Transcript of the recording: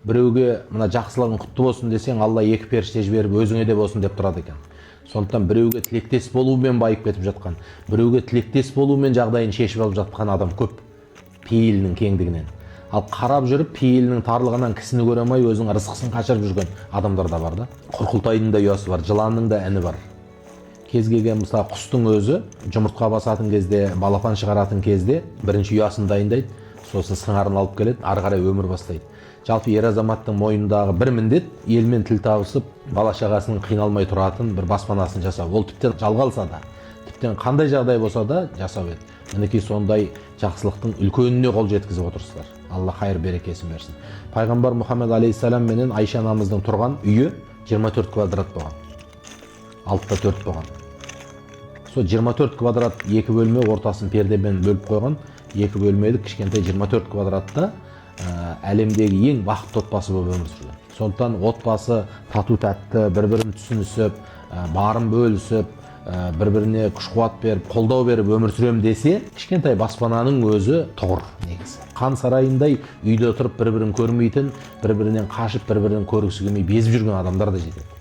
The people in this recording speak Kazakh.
Біреуге мына жақсылығың құтты болсын десең, Алла екі періште жіберіп өзіңе де болсын деп тұрады екен. Сондықтан біреуге тілектес болумен байып кетіп жатқан, біреуге тілектес болумен жағдайын шешіп алып жатқан адам көп, пейілінің кеңдігінен. Ал қарап жүріп пейілінің тарлығынан кісіні көре алмай өзінің рызқысын қашырып жүрген адамдар да бар да. Құрқылтайдың да ұясы бар, жыланның да іні бар. Кез келген мысалы құстың өзі жұмыртқа басатын кезде, балапан шығаратын кезде бірінші ұясын дайындайды, сосын сыңарын алып келеді, ары қарай өмір бастайды. Жалпы ер азаматтың мойнындағы бір міндет елмен тіл табысып, бала шағасының қиналмай тұратын бір баспанасын жасау. Ол тіптен жалға алса да, тіптен қандай жағдай болса да жасау еді. Мінекей сондай жақсылықтың үлкеніне қол жеткізіп отырсыздар. Алла қайыр берекесін берсін. Пайғамбар Мұхаммед алейхиссалам менен Айша анамыздың тұрған үйі 24 квадрат болған. 6-та 4 болған. Сол 24 квадрат екі бөлме, ортасын пердемен бөліп қойған. Екі бөлмелі кішкентай 24 квадратта әлемдегі ең бақытты отбасы болып өмір сүрген. Сондықтан отбасы тату тәтті, бір-бірін түсінісіп, барын бөлісіп, бір-біріне күш-қуат беріп, қолдау беріп өмір сүрем десе, кішкентай баспананың өзі тұғыр негізі. Қан сарайындай үйде отырып бір-бірін көрмейтін, бір-бірінен қашып, бір-бірін көргісі келмей безіп жүрген адамдар да жетеді.